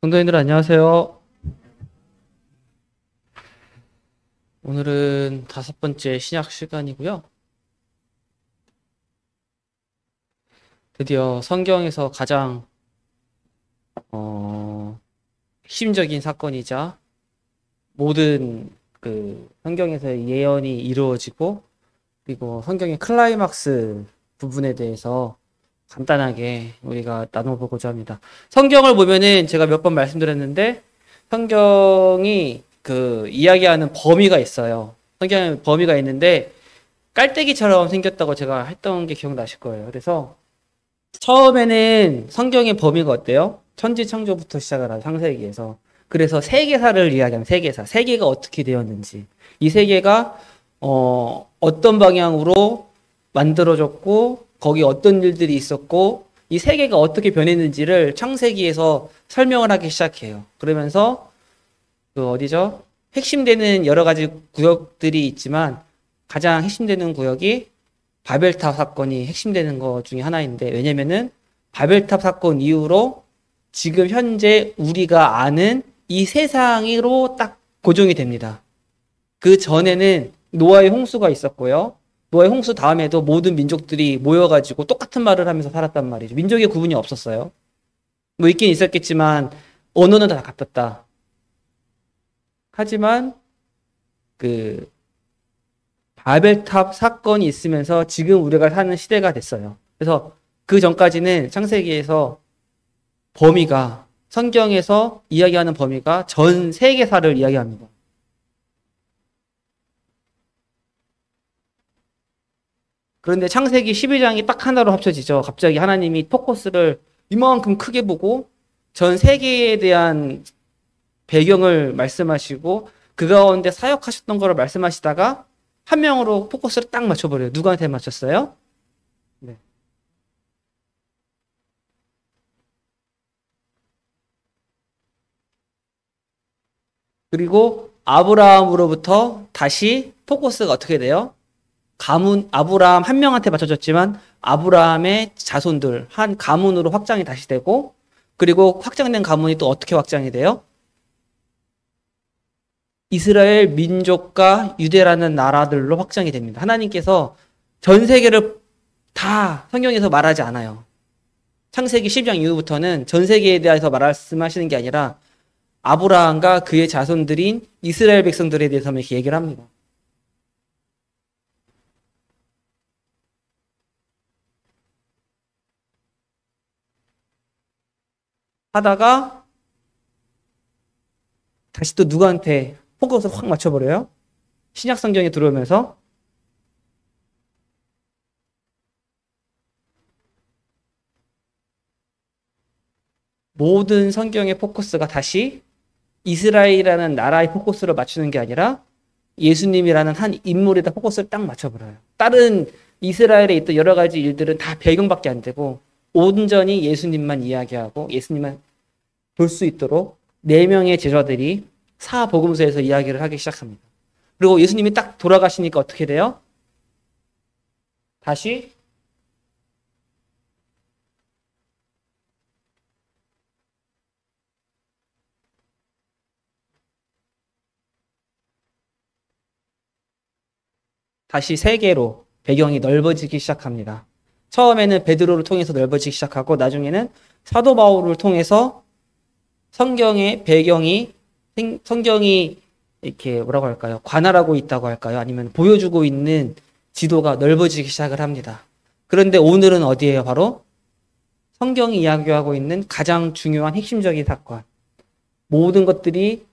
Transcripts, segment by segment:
성도님들 안녕하세요. 오늘은 5번째 신약 시간이고요. 드디어 성경에서 가장 핵심적인 사건이자 모든 성경에서의 예언이 이루어지고, 그리고 성경의 클라이막스 부분에 대해서 간단하게 우리가 나눠보고자 합니다. 성경을 보면은 제가 몇 번 말씀드렸는데, 성경이 이야기하는 범위가 있어요. 성경에 범위가 있는데 깔때기처럼 생겼다고 제가 했던 게 기억나실 거예요. 그래서 처음에는 성경의 범위가 어때요? 천지창조부터 시작을 하죠. 창세기에서. 그래서 세계사를 이야기하면 세계가 어떻게 되었는지, 이 세계가 어떤 방향으로 만들어졌고, 거기 어떤 일들이 있었고, 이 세계가 어떻게 변했는지를 창세기에서 설명을 하기 시작해요. 그러면서 어디죠? 핵심되는 여러 가지 구역들이 있지만 가장 핵심되는 구역이 바벨탑 사건이 핵심되는 것 중에 하나인데, 왜냐면은 바벨탑 사건 이후로 지금 현재 우리가 아는 이 세상으로 딱 고정이 됩니다. 그 전에는 노아의 홍수가 있었고요. 노아의 홍수 다음에도 모든 민족들이 모여가지고 똑같은 말을 하면서 살았단 말이죠. 민족의 구분이 없었어요. 뭐 있긴 있었겠지만 언어는 다 같았다. 하지만 그 바벨탑 사건이 있으면서 지금 우리가 사는 시대가 됐어요. 그래서 그 전까지는 창세기에서 범위가, 성경에서 이야기하는 범위가 전 세계사를 이야기합니다. 그런데 창세기 12장이 딱 하나로 합쳐지죠. 갑자기 하나님이 포커스를 이만큼 크게 보고 전 세계에 대한 배경을 말씀하시고 그 가운데 사역하셨던 거를 말씀하시다가 한 명으로 포커스를 딱 맞춰버려요. 누구한테 맞췄어요? 네. 그리고 아브라함으로부터 다시 포커스가 어떻게 돼요? 아브라함 한 명한테 맞춰졌지만 아브라함의 자손들 한 가문으로 확장이 다시 되고, 그리고 확장된 가문이 또 어떻게 확장이 돼요? 이스라엘 민족과 유대라는 나라들로 확장이 됩니다. 하나님께서 전 세계를 다 성경에서 말하지 않아요. 창세기 10장 이후부터는 전 세계에 대해서 말씀하시는 게 아니라 아브라함과 그의 자손들인 이스라엘 백성들에 대해서만 이렇게 얘기를 합니다. 하다가 다시 또 누구한테 포커스를 확 맞춰버려요? 신약 성경에 들어오면서 모든 성경의 포커스가 다시 이스라엘이라는 나라의 포커스를 맞추는 게 아니라 예수님이라는 한 인물에다 포커스를 딱 맞춰버려요. 다른 이스라엘에 있던 여러 가지 일들은 다 배경밖에 안 되고 온전히 예수님만 이야기하고 예수님만 볼 수 있도록 4명의 제자들이 사복음서에서 이야기를 하기 시작합니다. 그리고 예수님이 딱 돌아가시니까 어떻게 돼요? 다시 세계로 배경이 넓어지기 시작합니다. 처음에는 베드로를 통해서 넓어지기 시작하고 나중에는 사도 바울을 통해서 성경의 배경이, 성경이 이렇게 뭐라고 할까요? 관할하고 있다고 할까요? 아니면 보여주고 있는 지도가 넓어지기 시작을 합니다. 그런데 오늘은 어디예요? 바로 성경이 이야기하고 있는 가장 중요한 핵심적인 사건. 모든 것들이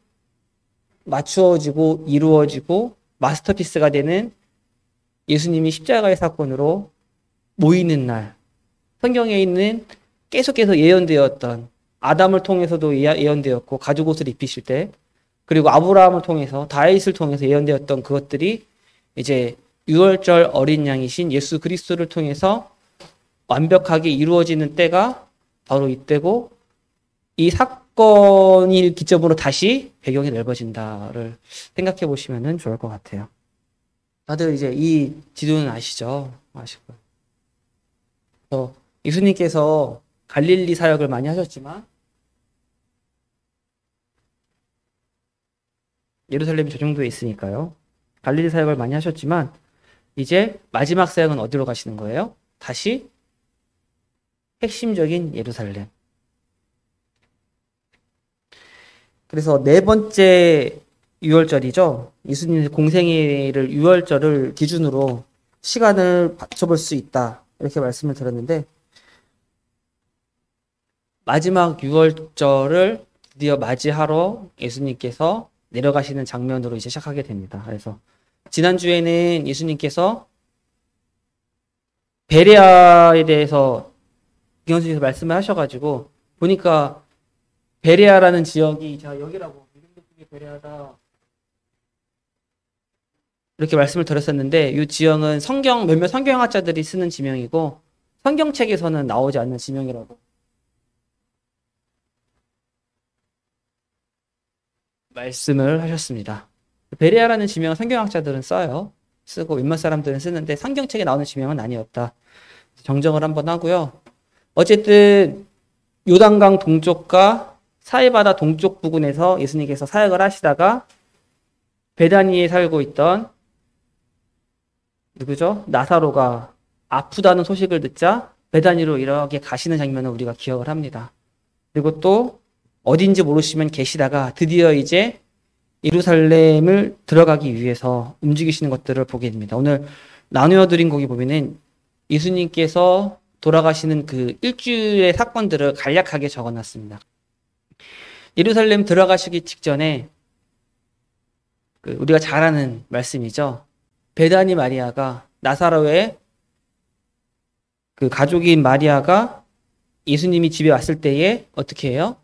맞추어지고 이루어지고 마스터피스가 되는 예수님이 십자가의 사건으로 모이는 날. 성경에 있는 계속해서 예언되었던 아담을 통해서도 예언되었고 가죽 옷을 입히실 때, 그리고 아브라함을 통해서 다윗을 통해서 예언되었던 그것들이 이제 유월절 어린 양이신 예수 그리스도를 통해서 완벽하게 이루어지는 때가 바로 이때고, 이 사건이 기점으로 다시 배경이 넓어진다를 생각해 보시면 좋을 것 같아요. 다들 이제 이 지도는 아시죠? 아실 거예요. 예수님께서 갈릴리 사역을 많이 하셨지만 예루살렘이 저 정도에 있으니까요. 갈릴리 사역을 많이 하셨지만 이제 마지막 사역은 어디로 가시는 거예요? 다시 핵심적인 예루살렘. 그래서 네 번째 유월절이죠. 예수님의 공생애를 유월절을 기준으로 시간을 맞춰볼 수 있다. 이렇게 말씀을 드렸는데 마지막 유월절을 드디어 맞이하러 예수님께서 내려가시는 장면으로 이제 시작하게 됩니다. 그래서 지난주에는 예수님께서 베레아에 대해서 김원수님께서 말씀을 하셔가지고 보니까 베레아라는 지역이 자 여기라고 베레아다 이렇게 말씀을 드렸었는데 이 지형은 몇몇 성경학자들이 쓰는 지명이고 성경책에서는 나오지 않는 지명이라고 말씀을 하셨습니다. 베레아라는 지명은 성경학자들은 쓰고 웬만 사람들은 쓰는데 성경책에 나오는 지명은 아니었다. 정정을 한번 하고요. 어쨌든 요단강 동쪽과 사해바다 동쪽 부근에서 예수님께서 사역을 하시다가 베다니에 살고 있던 누구죠? 나사로가 아프다는 소식을 듣자 베다니로 이렇게 가시는 장면을 우리가 기억을 합니다. 그리고 또 어딘지 모르시면 계시다가 드디어 이제 예루살렘을 들어가기 위해서 움직이시는 것들을 보게 됩니다. 오늘 나누어 드린 거기 보면은 예수님께서 돌아가시는 그 일주일의 사건들을 간략하게 적어놨습니다. 예루살렘 들어가시기 직전에 우리가 잘 아는 말씀이죠. 베다니 마리아가 나사로의 그 가족인 마리아가 예수님이 집에 왔을 때에 어떻게 해요?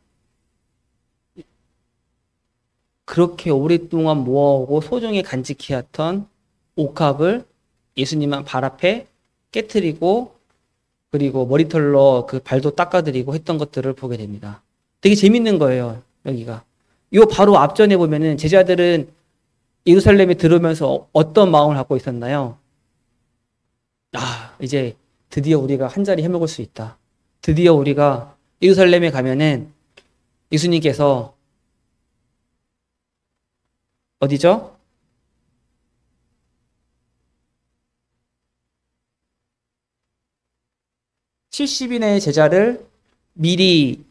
그렇게 오랫동안 모아오고 소중히 간직해왔던 옥합을 예수님 발 앞에 깨트리고 그리고 머리털로 그 발도 닦아드리고 했던 것들을 보게 됩니다. 되게 재밌는 거예요, 여기가. 요 바로 앞전에 보면은 제자들은 예루살렘에 들어오면서 어떤 마음을 갖고 있었나요? 이제 드디어 우리가 한 자리 해먹을 수 있다. 드디어 우리가 예루살렘에 가면은 예수님께서 어디죠? (70인의) 제자를 미리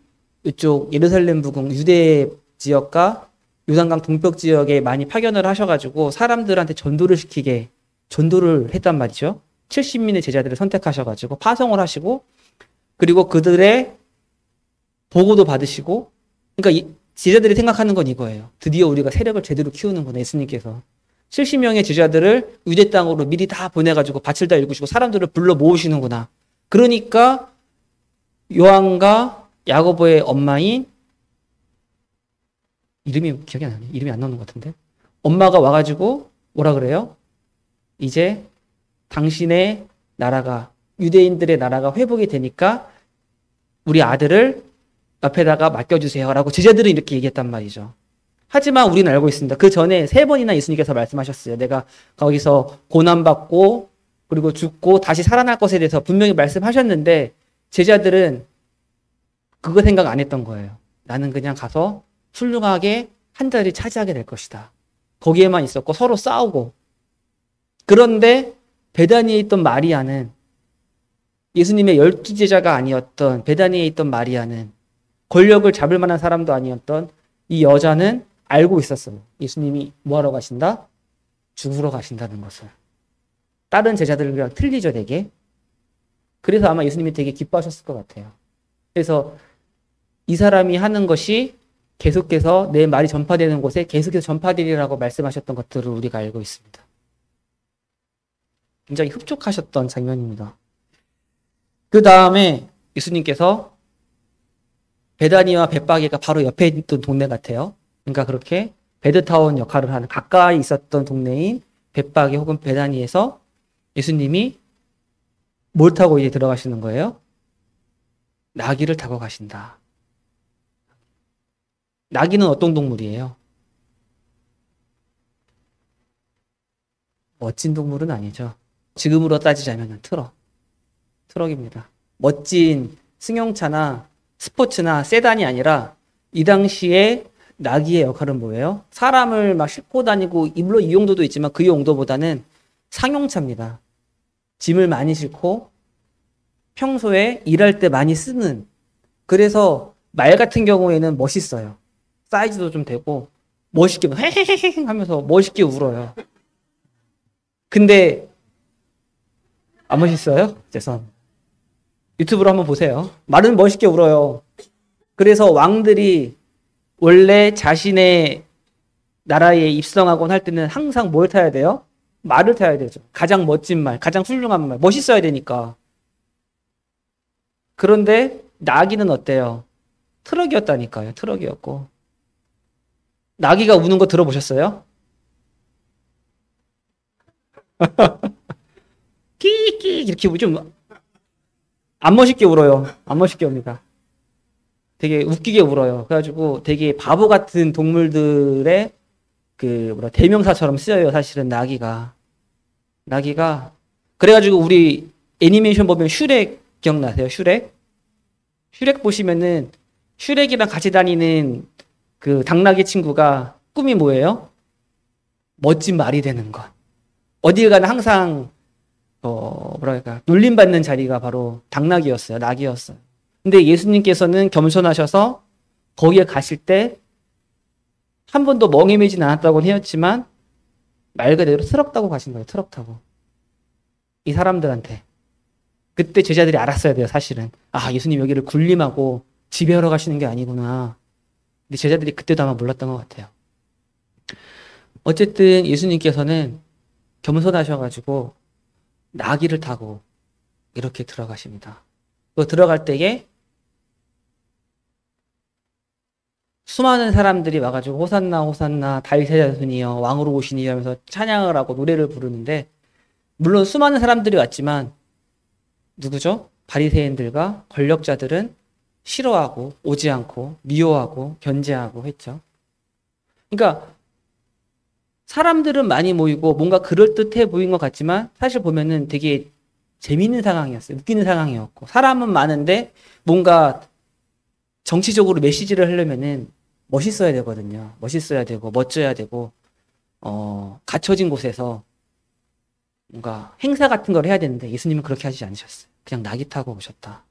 이쪽 예루살렘 부근 유대 지역과 요단강 동쪽 지역에 많이 파견을 하셔가지고 사람들한테 전도를 했단 말이죠. 70인의 제자들을 선택하셔가지고 파송을 하시고 그리고 그들의 보고도 받으시고 그러니까 제자들이 생각하는 건 이거예요. 드디어 우리가 세력을 제대로 키우는구나, 예수님께서. 70명의 제자들을 유대 땅으로 미리 다 보내가지고 밭을 다 일구시고 사람들을 불러 모으시는구나. 그러니까 요한과 야고보의 엄마인 이름이 기억이 안 나네. 이름이 안 나오는 것 같은데. 엄마가 와가지고 뭐라 그래요? 이제 당신의 나라가 유대인들의 나라가 회복이 되니까 우리 아들을 옆에다가 맡겨주세요 라고 제자들은 이렇게 얘기했단 말이죠. 하지만 우리는 알고 있습니다. 그 전에 3번이나 예수님께서 말씀하셨어요. 내가 거기서 고난받고 그리고 죽고 다시 살아날 것에 대해서 분명히 말씀하셨는데 제자들은 그거 생각 안 했던 거예요. 나는 그냥 가서 훌륭하게 한 자리 차지하게 될 것이다. 거기에만 있었고 서로 싸우고. 그런데 베다니에 있던 마리아는 예수님의 12제자가 아니었던 베다니에 있던 마리아는 권력을 잡을 만한 사람도 아니었던 이 여자는 알고 있었어요. 예수님이 뭐하러 가신다? 죽으러 가신다는 것을. 다른 제자들과 틀리죠, 되게. 그래서 아마 예수님이 되게 기뻐하셨을 것 같아요. 그래서 이 사람이 하는 것이 계속해서 내 말이 전파되는 곳에 계속해서 전파되리라고 말씀하셨던 것들을 우리가 알고 있습니다. 굉장히 흡족하셨던 장면입니다. 그 다음에 예수님께서 베다니와 벳바게가 바로 옆에 있던 동네 같아요. 그러니까 그렇게 베드타운 역할을 하는 가까이 있었던 동네인 벳바게 혹은 베다니에서 예수님이 뭘 타고 이제 들어가시는 거예요? 나귀를 타고 가신다. 나귀는 어떤 동물이에요? 멋진 동물은 아니죠. 지금으로 따지자면 트럭입니다. 멋진 승용차나 스포츠나 세단이 아니라 이 당시에 나귀의 역할은 뭐예요? 사람을 막 싣고 다니고, 물론 이 용도도 있지만 그 용도보다는 상용차입니다. 짐을 많이 싣고 평소에 일할 때 많이 쓰는. 그래서 말 같은 경우에는 멋있어요. 사이즈도 좀 되고 멋있게 헤헤헤 하면서 멋있게 울어요. 근데 안 멋있어요? 죄송합니다. 유튜브로 한번 보세요. 말은 멋있게 울어요. 그래서 왕들이 원래 자신의 나라에 입성하곤 할 때는 항상 뭘 타야 돼요? 말을 타야 되죠. 가장 멋진 말, 가장 훌륭한 말, 멋있어야 되니까. 그런데 나귀는 어때요? 트럭이었다니까요. 트럭이었고. 나귀가 우는 거 들어보셨어요? 끼끼 이렇게 좀 안 멋있게 울어요. 안 멋있게 웁니다. 되게 웃기게 울어요. 그래가지고 되게 바보 같은 동물들의 대명사처럼 쓰여요. 사실은 나귀가. 그래가지고 우리 애니메이션 보면 슈렉 기억나세요? 슈렉? 슈렉 보시면은 슈렉이랑 같이 다니는 그 당나귀 친구가 꿈이 뭐예요? 멋진 말이 되는 것. 어딜 가나 항상 놀림받는 자리가 바로 당나귀였어요. 나귀였어요. 근데 예수님께서는 겸손하셔서 거기에 가실 때 한 번도 멍에 매진 않았다고 했지만 말 그대로 트럭 타고 가신 거예요. 트럭 타고. 이 사람들한테. 그때 제자들이 알았어야 돼요. 사실은. 아, 예수님 여기를 군림하고 지배하러 가시는 게 아니구나. 근데 제자들이 그때도 아마 몰랐던 것 같아요. 어쨌든 예수님께서는 겸손하셔가지고 나귀를 타고 이렇게 들어가십니다. 또 들어갈 때에 수많은 사람들이 와가지고 호산나 호산나 다윗의 자손이여 왕으로 오시니 하면서 찬양을 하고 노래를 부르는데, 물론 수많은 사람들이 왔지만 누구죠? 바리새인들과 권력자들은 싫어하고 오지 않고 미워하고 견제하고 했죠. 그러니까 사람들은 많이 모이고 뭔가 그럴듯해 보인 것 같지만 사실 보면은 되게 재밌는 상황이었어요. 웃기는 상황이었고, 사람은 많은데 뭔가 정치적으로 메시지를 하려면은 멋있어야 되거든요. 멋있어야 되고 멋져야 되고 갖춰진 곳에서 뭔가 행사 같은 걸 해야 되는데 예수님은 그렇게 하지 않으셨어요. 그냥 나귀 타고 오셨다.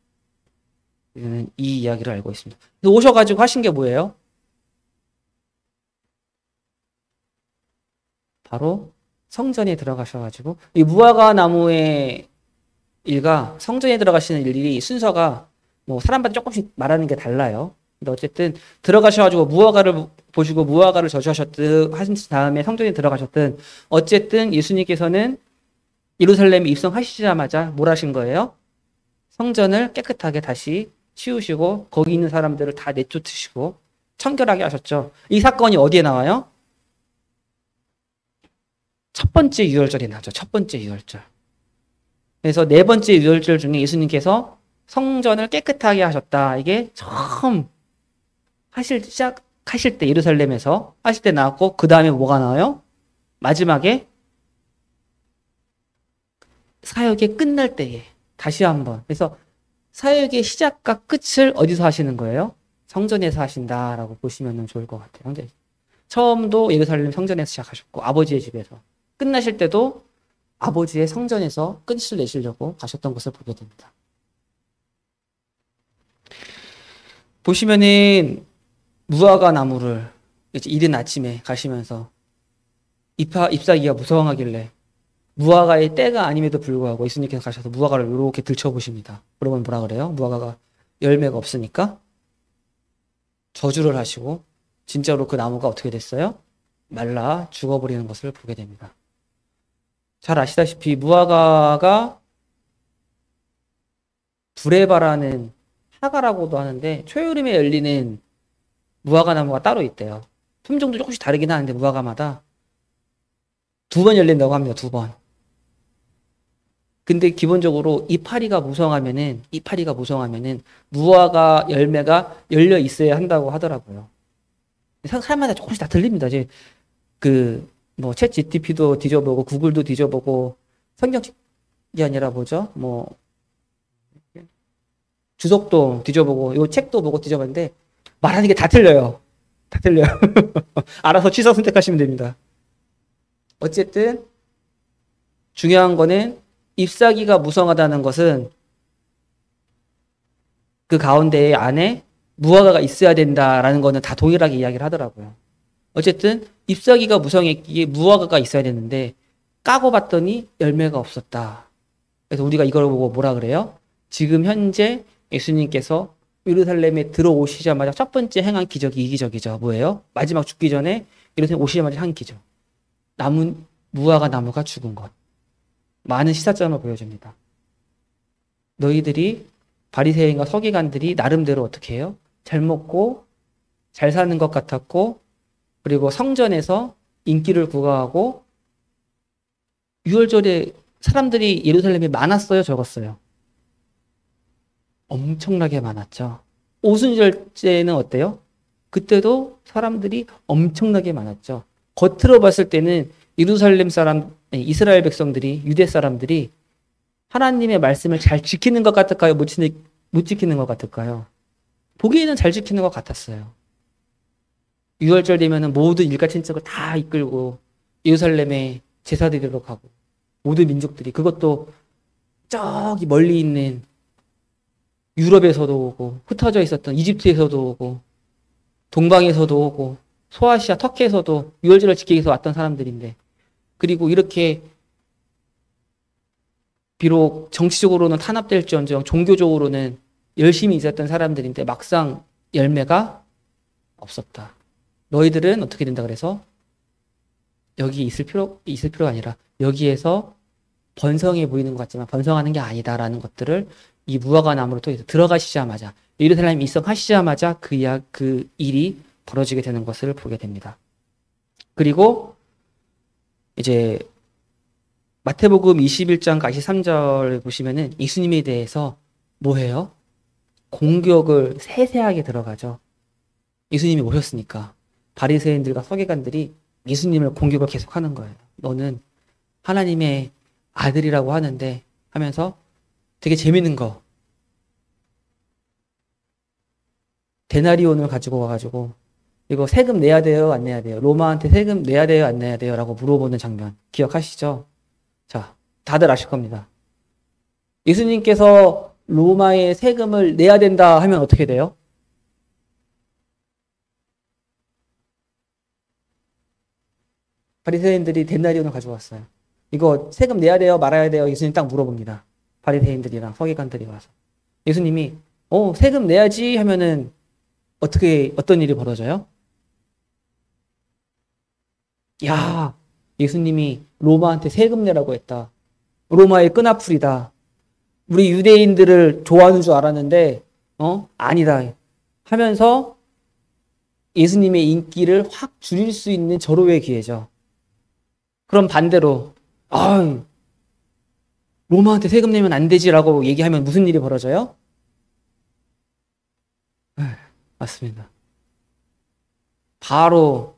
우리는 이 이야기를 알고 있습니다. 오셔가지고 하신 게 뭐예요? 바로 성전에 들어가셔가지고, 이 무화과 나무의 일과 성전에 들어가시는 일이 순서가 뭐 사람마다 조금씩 말하는 게 달라요. 근데 어쨌든 들어가셔가지고 무화과를 보시고 무화과를 저주하셨든 하신 다음에 성전에 들어가셨든, 어쨌든 예수님께서는 예루살렘에 입성하시자마자 뭘 하신 거예요? 성전을 깨끗하게 다시 치우시고 거기 있는 사람들을 다 내쫓으시고 청결하게 하셨죠. 이 사건이 어디에 나와요? 첫 번째 유월절이 나오죠. 첫 번째 유월절. 그래서 네 번째 유월절 중에 예수님께서 성전을 깨끗하게 하셨다. 이게 처음 시작하실 때, 예루살렘에서 하실 때 나왔고, 그 다음에 뭐가 나와요? 마지막에 사역의 끝날 때에 다시 한번. 그래서 사역의 시작과 끝을 어디서 하시는 거예요? 성전에서 하신다라고 보시면 좋을 것 같아요. 처음도 예루살렘 성전에서 시작하셨고 아버지의 집에서, 끝나실 때도 아버지의 성전에서 끝을 내시려고 가셨던 것을 보게 됩니다. 보시면은 무화과 나무를 이제 이른 아침에 가시면서 잎사귀가 무성하길래, 무화과의 때가 아님에도 불구하고 예수님께서 가셔서 무화과를 이렇게 들춰보십니다. 그러면 뭐라 그래요? 무화과가 열매가 없으니까 저주를 하시고 진짜로 그 나무가 어떻게 됐어요? 말라 죽어버리는 것을 보게 됩니다. 잘 아시다시피 무화과가 불에 발하는 사과라고도 하는데, 초여름에 열리는 무화과 나무가 따로 있대요. 품종도 조금씩 다르긴 하는데 무화과마다 2번 열린다고 합니다. 2번. 근데 기본적으로 이파리가 무성하면은 무화과 열매가 열려 있어야 한다고 하더라고요. 사람마다 조금씩 다 들립니다. 이제 뭐 챗 GTP도 뒤져보고 구글도 뒤져보고 성경이 아니라 뭐죠? 뭐 주석도 뒤져보고 요 책도 보고 뒤져봤는데 말하는 게 다 틀려요. 다 틀려요. 알아서 취사 선택하시면 됩니다. 어쨌든 중요한 거는 잎사귀가 무성하다는 것은 그 가운데 안에 무화과가 있어야 된다라는 거는 다 동일하게 이야기를 하더라고요. 어쨌든 잎사귀가 무성했기에 무화과가 있어야 되는데 까고 봤더니 열매가 없었다. 그래서 우리가 이걸 보고 뭐라 그래요? 지금 현재 예수님께서 예루살렘에 들어오시자마자 첫 번째 행한 기적이 이 기적이죠. 뭐예요? 마지막 죽기 전에 예루살렘 오시자마자 한 기적. 무화과 나무가 죽은 것. 많은 시사점을 보여줍니다. 너희들이 바리새인과 서기관들이 나름대로 어떻게 해요? 잘 먹고 잘 사는 것 같았고 그리고 성전에서 인기를 구가하고 유월절에 사람들이 예루살렘에 많았어요? 적었어요? 엄청나게 많았죠. 오순절제는 어때요? 그때도 사람들이 엄청나게 많았죠. 겉으로 봤을 때는 예루살렘 사람, 이스라엘 백성들이, 유대 사람들이 하나님의 말씀을 잘 지키는 것 같을까요? 못 지키는 것 같을까요? 보기에는 잘 지키는 것 같았어요. 6월절 되면은 모든 일가 친척을 다 이끌고 예루살렘에 제사 드리러 가고 모든 민족들이 그것도 저기 멀리 있는 유럽에서도 오고 흩어져 있었던 이집트에서도 오고 동방에서도 오고 소아시아 터키에서도 6월절을 지키기 위해서 왔던 사람들인데 그리고 이렇게 비록 정치적으로는 탄압될지언정 종교적으로는 열심히 있었던 사람들인데 막상 열매가 없었다. 너희들은 어떻게 된다 그래서 여기 있을 필요가 아니라 여기에서 번성해 보이는 것 같지만 번성하는 게 아니다라는 것들을 이 무화과 나무를 통해서 들어가시자마자 예루살렘 입성하시자마자 그 일이 벌어지게 되는 것을 보게 됩니다. 그리고 이제 마태복음 21장 23절을 보시면은 예수님에 대해서 뭐해요? 공격을 세세하게 들어가죠. 예수님이 오셨으니까 바리새인들과 서기관들이 예수님을 공격을 계속하는 거예요. 너는 하나님의 아들이라고 하는데 하면서 되게 재밌는 거 데나리온을 가지고 와가지고 이거 세금 내야 돼요? 안 내야 돼요? 로마한테 세금 내야 돼요? 안 내야 돼요? 라고 물어보는 장면 기억하시죠? 자, 다들 아실 겁니다. 예수님께서 로마의 세금을 내야 된다 하면 어떻게 돼요? 바리새인들이 데나리온을 가져왔어요. 이거 세금 내야 돼요? 말아야 돼요? 예수님 딱 물어봅니다. 바리새인들이랑 서기관들이 와서. 예수님이 세금 내야지 하면은 어떤 일이 벌어져요? 야, 예수님이 로마한테 세금 내라고 했다. 로마의 끈앞풀이다. 우리 유대인들을 좋아하는 줄 알았는데 아니다. 하면서 예수님의 인기를 확 줄일 수 있는 절호의 기회죠. 그럼 반대로 로마한테 세금 내면 안 되지라고 얘기하면 무슨 일이 벌어져요? 맞습니다. 바로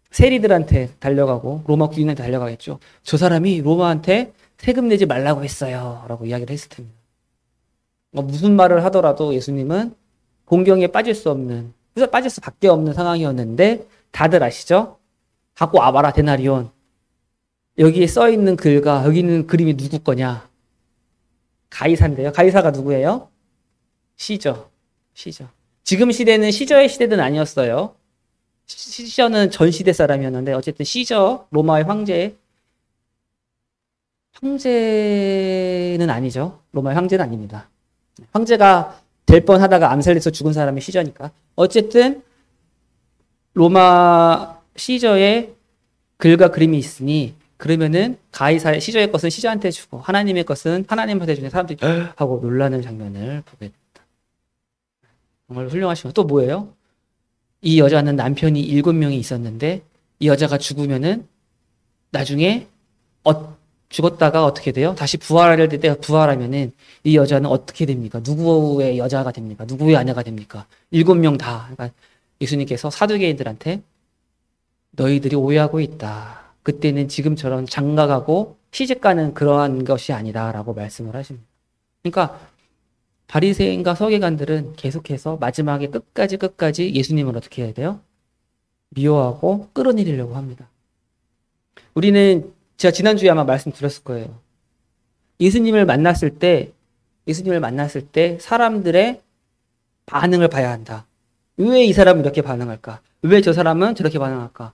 세리들한테 달려가고 로마 군인한테 달려가겠죠. 저 사람이 로마한테 세금 내지 말라고 했어요 라고 이야기를 했을 텐데 무슨 말을 하더라도 예수님은 공경에 빠질 수밖에 없는 상황이었는데 다들 아시죠? 갖고 와봐라 데나리온. 여기에 써있는 글과 여기 있는 그림이 누구 거냐? 가이사인데요. 가이사가 누구예요? 시저. 지금 시대는 시저의 시대는 아니었어요. 시저는 전 시대 사람이었는데 어쨌든 시저 로마의 황제는 아니죠. 로마의 황제는 아닙니다. 황제가 될 뻔하다가 암살돼서 죽은 사람이 시저니까. 어쨌든 로마 시저의 글과 그림이 있으니 그러면은 가이사의 시저의 것은 시저한테 주고 하나님의 것은 하나님한테 주는 사람들이 하고 놀라는 장면을 보게 됩니다. 정말 훌륭하시고 또 뭐예요? 이 여자는 남편이 7명이 있었는데 이 여자가 죽으면은 나중에 죽었다가 어떻게 돼요? 다시 부활할 때 부활하면은 이 여자는 어떻게 됩니까? 누구의 여자가 됩니까? 누구의 아내가 됩니까? 7명 다. 그러니까 예수님께서 사두개인들한테 너희들이 오해하고 있다. 그때는 지금처럼 장가가고 시집가는 그러한 것이 아니다라고 말씀을 하십니다. 그러니까 바리새인과 서기관들은 계속해서 마지막에 끝까지 예수님을 어떻게 해야 돼요? 미워하고 끌어내리려고 합니다. 우리는 제가 지난주에 아마 말씀드렸을 거예요. 예수님을 만났을 때 사람들의 반응을 봐야 한다. 왜 이 사람은 이렇게 반응할까? 왜 저 사람은 저렇게 반응할까?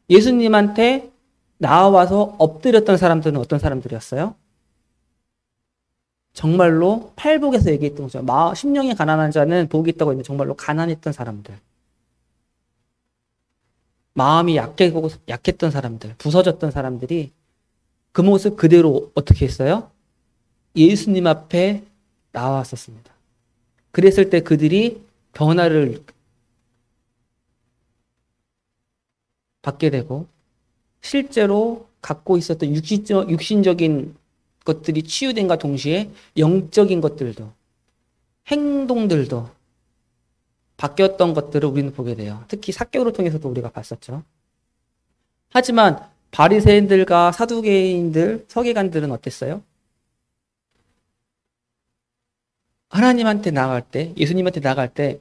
예수님한테 나와서 엎드렸던 사람들은 어떤 사람들이었어요? 정말로 팔복에서 얘기했던 거죠. 심령이 가난한 자는 복이 있다고 했는데 정말로 가난했던 사람들. 마음이 약했던 사람들, 부서졌던 사람들이 그 모습 그대로 어떻게 했어요? 예수님 앞에 나왔었습니다. 그랬을 때 그들이 변화를 받게 되고 실제로 갖고 있었던 육신적인 것들이 치유된과 동시에 영적인 것들도 행동들도 바뀌었던 것들을 우리는 보게 돼요. 특히 사개오를 통해서도 우리가 봤었죠. 하지만 바리새인들과 사두개인들, 서기관들은 어땠어요? 하나님한테 나아갈 때, 예수님한테 나아갈 때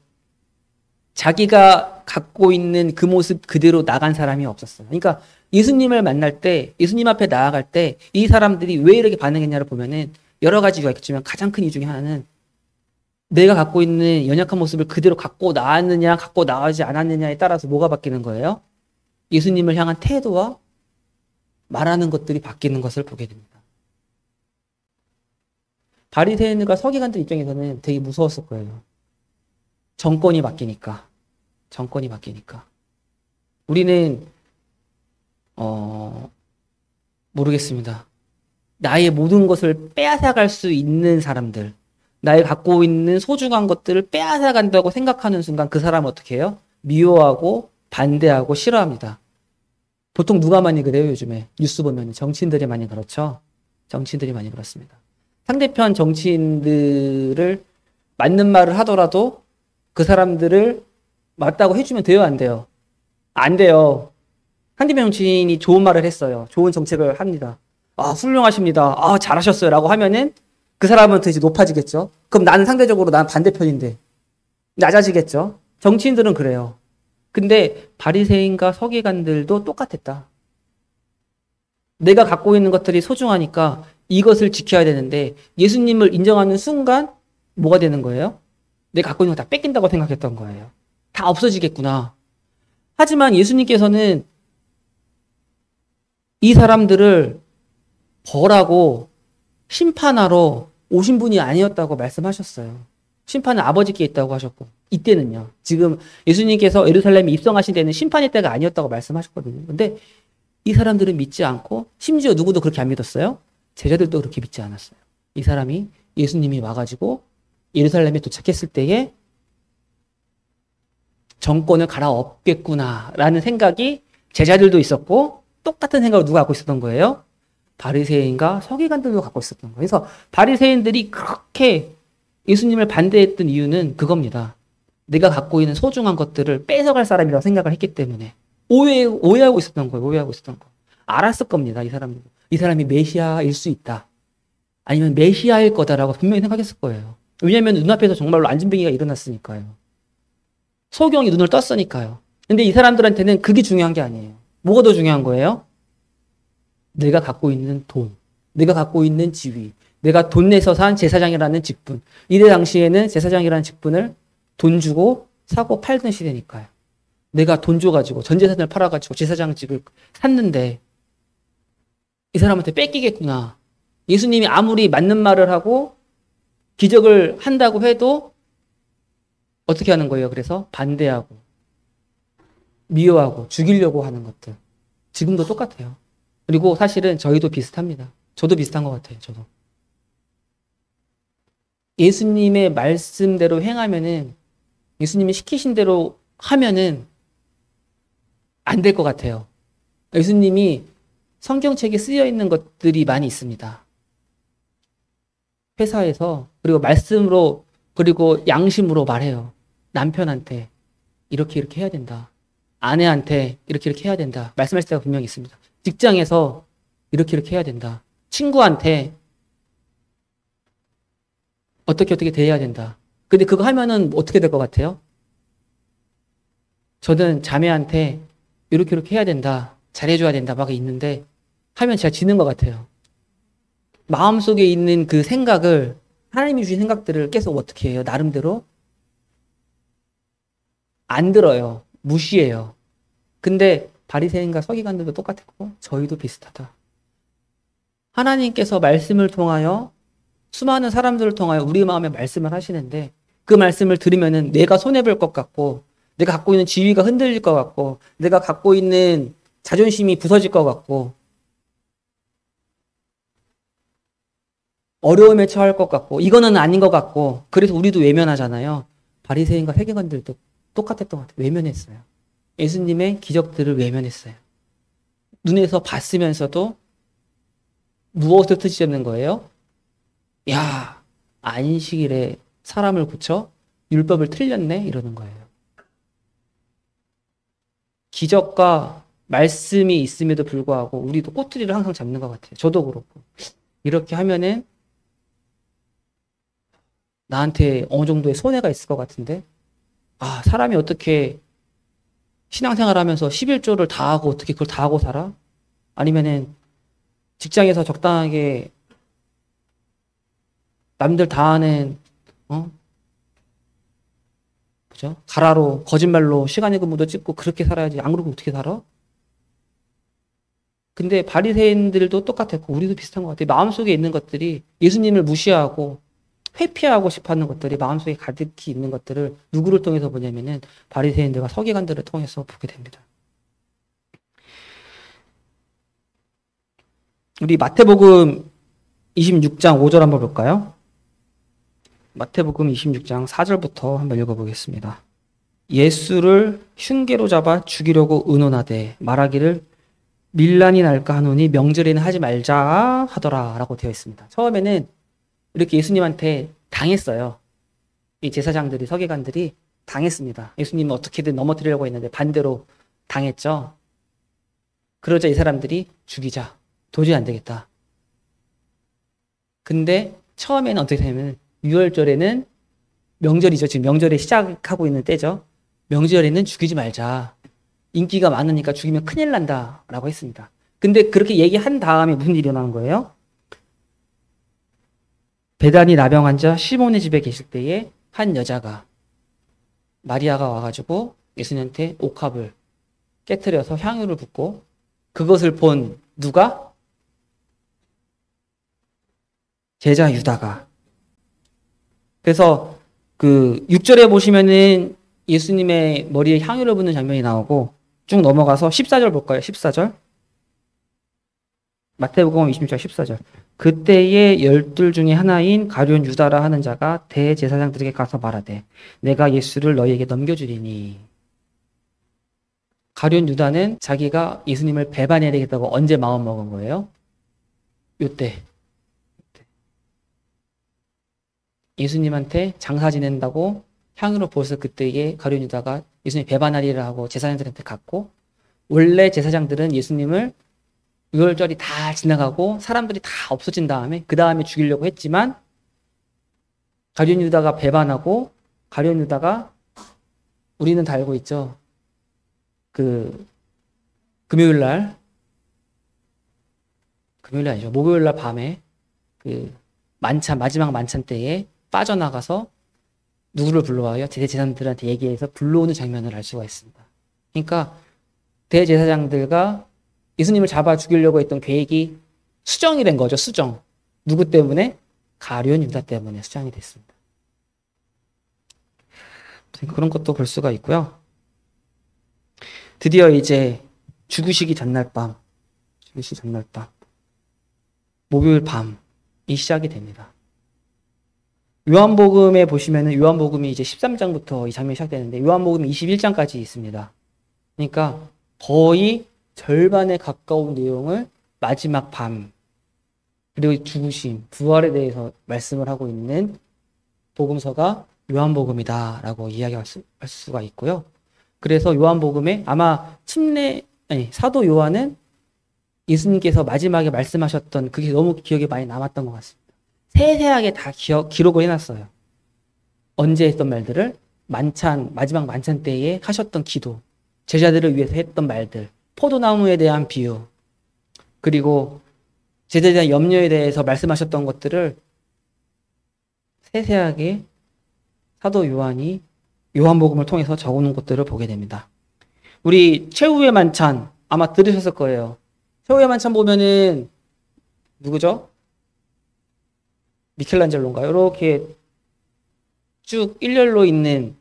자기가 갖고 있는 그 모습 그대로 나간 사람이 없었어요. 그러니까 예수님을 만날 때, 예수님 앞에 나아갈 때 이 사람들이 왜 이렇게 반응했냐를 보면은 여러 가지 이유가 있겠지만 가장 큰 이유 중에 하나는 내가 갖고 있는 연약한 모습을 그대로 갖고 나왔느냐, 갖고 나가지 않았느냐에 따라서 뭐가 바뀌는 거예요? 예수님을 향한 태도와 말하는 것들이 바뀌는 것을 보게 됩니다. 바리새인과 서기관들 입장에서는 되게 무서웠을 거예요. 정권이 바뀌니까. 우리는 모르겠습니다. 나의 모든 것을 빼앗아갈 수 있는 사람들, 나의 갖고 있는 소중한 것들을 빼앗아간다고 생각하는 순간 그 사람은 어떻게 해요? 미워하고 반대하고 싫어합니다. 보통 누가 많이 그래요, 요즘에? 뉴스 보면 정치인들이 많이 그렇죠? 정치인들이 많이 그렇습니다. 상대편 정치인들을 맞는 말을 하더라도 그 사람들을 맞다고 해주면 돼요, 안 돼요? 안 돼요. 상대편 정치인이 좋은 말을 했어요. 좋은 정책을 합니다. 아, 훌륭하십니다. 아, 잘하셨어요. 라고 하면은 그 사람은 더 이제 높아지겠죠? 그럼 나는 상대적으로 난 반대편인데 낮아지겠죠? 정치인들은 그래요. 근데 바리새인과 서기관들도 똑같았다. 내가 갖고 있는 것들이 소중하니까 이것을 지켜야 되는데 예수님을 인정하는 순간 뭐가 되는 거예요? 내가 갖고 있는 거 다 뺏긴다고 생각했던 거예요. 다 없어지겠구나. 하지만 예수님께서는 이 사람들을 벌하고 심판하러 오신 분이 아니었다고 말씀하셨어요. 심판은 아버지께 있다고 하셨고 이때는요. 지금 예수님께서 예루살렘에 입성하신 때는 심판의 때가 아니었다고 말씀하셨거든요. 근데 이 사람들은 믿지 않고 심지어 누구도 그렇게 안 믿었어요. 제자들도 그렇게 믿지 않았어요. 이 사람이 예수님이 와가지고 예루살렘에 도착했을 때에 정권을 갈아엎겠구나라는 생각이 제자들도 있었고 똑같은 생각을 누가 갖고 있었던 거예요? 바리새인과 서기관들도 갖고 있었던 거예요. 그래서 바리새인들이 그렇게 예수님을 반대했던 이유는 그겁니다. 내가 갖고 있는 소중한 것들을 뺏어갈 사람이라고 생각을 했기 때문에 오해하고 있었던 거예요. 오해하고 있었던 거. 알았을 겁니다. 이 사람도. 이 사람이 메시아일 수 있다. 아니면 메시아일 거다라고 분명히 생각했을 거예요. 왜냐하면 눈앞에서 정말로 안진뱅이가 일어났으니까요. 소경이 눈을 떴으니까요. 근데 이 사람들한테는 그게 중요한 게 아니에요. 뭐가 더 중요한 거예요? 내가 갖고 있는 돈, 내가 갖고 있는 지위, 내가 돈 내서 산 제사장이라는 직분. 이때 당시에는 제사장이라는 직분을 돈 주고 사고 팔던 시대니까요. 내가 돈 줘가지고 전 재산을 팔아가지고 제사장직을 샀는데 이 사람한테 뺏기겠구나. 예수님이 아무리 맞는 말을 하고 기적을 한다고 해도 어떻게 하는 거예요? 그래서 반대하고 미워하고 죽이려고 하는 것들. 지금도 똑같아요. 그리고 사실은 저희도 비슷합니다. 저도 비슷한 것 같아요. 저도. 예수님의 말씀대로 행하면은 예수님이 시키신 대로 하면은 안 될 것 같아요. 예수님이 성경책에 쓰여 있는 것들이 많이 있습니다. 회사에서 그리고 말씀으로 그리고 양심으로 말해요. 남편한테 이렇게 해야 된다. 아내한테 이렇게 해야 된다. 말씀하실 때가 분명히 있습니다. 직장에서 이렇게 해야 된다. 친구한테 어떻게 대해야 된다. 근데 그거 하면은 어떻게 될 것 같아요? 저는 자매한테 이렇게 이렇게 해야 된다, 잘해줘야 된다 막 있는데 하면 제가 지는 것 같아요. 마음속에 있는 그 생각을, 하나님이 주신 생각들을 계속 어떻게 해요? 나름대로 안 들어요. 무시해요. 근데 바리새인과 서기관들도 똑같았고 저희도 비슷하다. 하나님께서 말씀을 통하여 수많은 사람들을 통하여 우리 마음에 말씀을 하시는데 그 말씀을 들으면은 내가 손해볼 것 같고, 내가 갖고 있는 지위가 흔들릴 것 같고, 내가 갖고 있는 자존심이 부서질 것 같고, 어려움에 처할 것 같고, 이거는 아닌 것 같고, 그래서 우리도 외면하잖아요. 바리새인과 세계관들도 똑같았던 것 같아요. 외면했어요. 예수님의 기적들을 외면했어요. 눈에서 봤으면서도 무엇을 트집는 거예요? 야, 안식일에 사람을 고쳐 율법을 틀렸네? 이러는 거예요. 기적과 말씀이 있음에도 불구하고 우리도 꼬투리를 항상 잡는 것 같아요. 저도 그렇고. 이렇게 하면은 나한테 어느 정도의 손해가 있을 것 같은데, 아, 사람이 어떻게 신앙생활 하면서 11조를 다 하고 어떻게 그걸 다 하고 살아? 아니면은 직장에서 적당하게 남들 다 하는, 그죠? 가라로, 거짓말로 시간의 근무도 찍고 그렇게 살아야지. 안 그러고 어떻게 살아? 근데 바리새인들도 똑같았고 우리도 비슷한 것 같아요. 마음속에 있는 것들이, 예수님을 무시하고 회피하고 싶어하는 것들이 마음속에 가득히 있는 것들을 누구를 통해서 보냐면은 바리새인들과 서기관들을 통해서 보게 됩니다. 우리 마태복음 26장 5절 한번 볼까요? 마태복음 26장 4절부터 한번 읽어보겠습니다. 예수를 흉계로 잡아 죽이려고 의논하되 말하기를 밀란이 날까 하노니 명절에는 하지 말자 하더라 라고 되어 있습니다. 처음에는 이렇게 예수님한테 당했어요. 이 제사장들이, 서기관들이 당했습니다. 예수님은 어떻게든 넘어뜨리려고 했는데 반대로 당했죠. 그러자 이 사람들이 죽이자. 도저히 안 되겠다. 근데 처음에는 어떻게 되냐면 6월절에는 명절이죠. 지금 명절에 시작하고 있는 때죠. 명절에는 죽이지 말자. 인기가 많으니까 죽이면 큰일 난다 라고 했습니다. 근데 그렇게 얘기한 다음에 무슨 일이 일어나는 거예요? 베다니 나병 환자 시몬의 집에 계실 때에 한 여자가, 마리아가 와가지고 예수님한테 옥합을 깨트려서 향유를 붓고, 그것을 본 누가? 제자 유다가. 그래서 그 6절에 보시면은 예수님의 머리에 향유를 붓는 장면이 나오고, 쭉 넘어가서 14절 볼까요? 14절. 마태복음 26장 14절. 그때의 12 중에 하나인 가룟 유다라 하는 자가 대제사장들에게 가서 말하되 내가 예수를 너희에게 넘겨주리니. 가룟 유다는 자기가 예수님을 배반해야 되겠다고 언제 마음 먹은 거예요? 요때. 예수님한테 장사 지낸다고 향유를 부어서 그때에 가룟 유다가 예수님 배반하리라 하고 제사장들한테 갔고, 원래 제사장들은 예수님을 유월절이 다 지나가고 사람들이 다 없어진 다음에 그 다음에 죽이려고 했지만 가룟 유다가 배반하고, 가룟 유다가, 우리는 다 알고 있죠. 그 금요일 아니죠. 목요일 날 밤에 그 만찬, 마지막 만찬 때에 빠져나가서 누구를 불러와요? 대제사장들한테 얘기해서 불러오는 장면을 알 수가 있습니다. 그러니까 대제사장들과 예수님을 잡아 죽이려고 했던 계획이 수정이 된 거죠. 수정. 누구 때문에? 가룟 유다 때문에 수정이 됐습니다. 그런 것도 볼 수가 있고요. 드디어 이제 죽으시기 전날 밤, 목요일 밤이 시작이 됩니다. 요한복음에 보시면은 요한복음이 이제 13장부터 이 장면이 시작되는데 요한복음 21장까지 있습니다. 그러니까 거의 절반에 가까운 내용을 마지막 밤, 그리고 죽으심, 부활에 대해서 말씀을 하고 있는 복음서가 요한복음이다라고 이야기할 수가 있고요. 그래서 요한복음에 아마 사도 요한은 예수님께서 마지막에 말씀하셨던 그게 너무 기억에 많이 남았던 것 같습니다. 세세하게 다 기록을 해놨어요. 언제 했던 말들을 마지막 만찬 때에 하셨던 기도, 제자들을 위해서 했던 말들, 포도나무에 대한 비유, 그리고 제자들에 대한 염려에 대해서 말씀하셨던 것들을 세세하게 사도 요한이 요한복음을 통해서 적어놓은 것들을 보게 됩니다. 우리 최후의 만찬 아마 들으셨을 거예요. 최후의 만찬 보면은 누구죠? 미켈란젤로인가요? 이렇게 쭉 일렬로 있는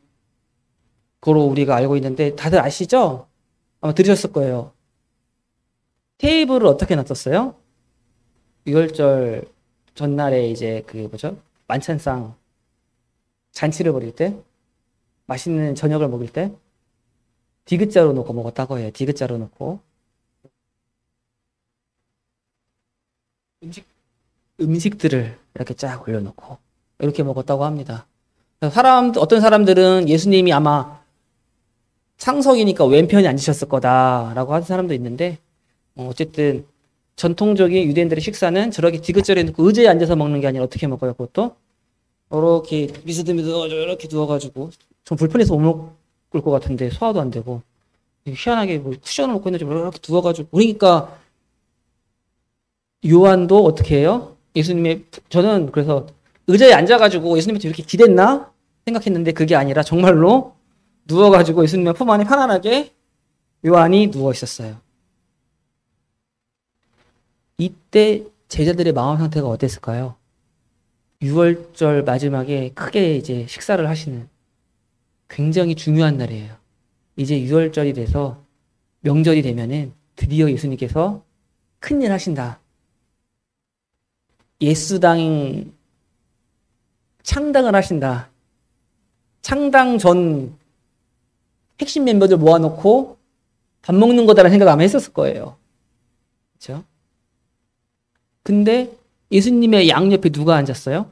거로 우리가 알고 있는데 다들 아시죠? 아마 들으셨을 거예요. 테이블을 어떻게 놨었어요? 유월절 전날에 이제 그 뭐죠? 만찬상 잔치를 벌일 때 맛있는 저녁을 먹을 때 디귿자로 놓고 먹었다고 해요. 디귿자로 놓고 음식들을 이렇게 쫙 올려놓고 이렇게 먹었다고 합니다. 어떤 사람들은 예수님이 아마 상석이니까 왼편에 앉으셨을 거다라고 하는 사람도 있는데 어쨌든 전통적인 유대인들의 식사는 저렇게 디귿자로 놓고 의자에 앉아서 먹는 게 아니라 어떻게 먹어요? 그것도 이렇게 미스드미드 이렇게 누워가지고 좀 불편해서 못 먹을 것 같은데 소화도 안 되고 희한하게 뭐 쿠션을 놓고 있는지 이렇게 누워가지고 그러니까 요한도 어떻게 해요? 저는 그래서 의자에 앉아가지고 예수님한테 이렇게 기댔나 생각했는데 그게 아니라 정말로 누워가지고 예수님의 품 안에 편안하게 요한이 누워 있었어요. 이때 제자들의 마음 상태가 어땠을까요? 6월절 마지막에 크게 이제 식사를 하시는 굉장히 중요한 날이에요. 이제 6월절이 돼서 명절이 되면은 드디어 예수님께서 큰일 하신다. 예수당 창당을 하신다. 창당 전 핵심 멤버들 모아놓고 밥 먹는 거다라는 생각 아마 했었을 거예요. 그렇죠? 근데 예수님의 양옆에 누가 앉았어요?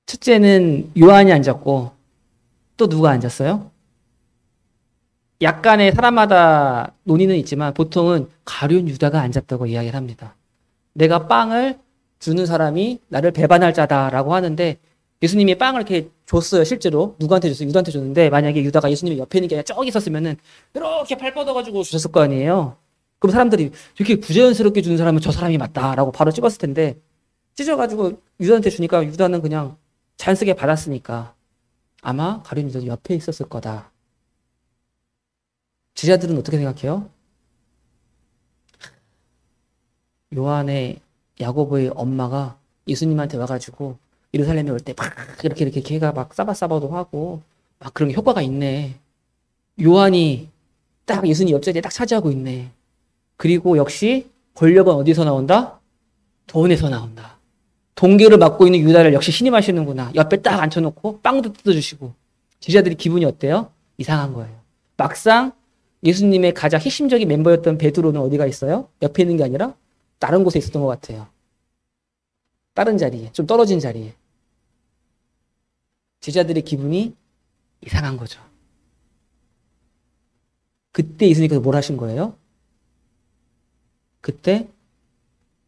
첫째는 요한이 앉았고 또 누가 앉았어요? 약간의 사람마다 논의는 있지만 보통은 가룟 유다가 앉았다고 이야기를 합니다. 내가 빵을 주는 사람이 나를 배반할 자다라고 하는데 예수님이 빵을 이렇게 줬어요. 실제로 누구한테 줬어요? 유다한테 줬는데 만약에 유다가 예수님의 옆에 있는 게 아니라 저기 있었으면은 이렇게 팔 뻗어가지고 주셨을 거 아니에요. 그럼 사람들이 이렇게 부자연스럽게 주는 사람은 저 사람이 맞다라고 바로 찍었을 텐데 찢어가지고 유다한테 주니까 유다는 그냥 자연스럽게 받았으니까 아마 가룟 유다도 옆에 있었을 거다. 제자들은 어떻게 생각해요? 요한의 야고보의 엄마가 예수님한테 와가지고 예루살렘에 올 때 막 이렇게 걔가 막 싸바싸바도 하고 막 그런 게 효과가 있네. 요한이 딱 예수님 옆자리에 딱 차지하고 있네. 그리고 역시 권력은 어디서 나온다? 돈에서 나온다. 동계를 맡고 있는 유다를 역시 신임하시는구나. 옆에 딱 앉혀놓고 빵도 뜯어주시고 제자들이 기분이 어때요? 이상한 거예요. 막상 예수님의 가장 핵심적인 멤버였던 베드로는 어디가 있어요? 옆에 있는 게 아니라 다른 곳에 있었던 것 같아요. 다른 자리에, 좀 떨어진 자리에. 제자들의 기분이 이상한 거죠. 그때 예수님께서 뭘 하신 거예요? 그때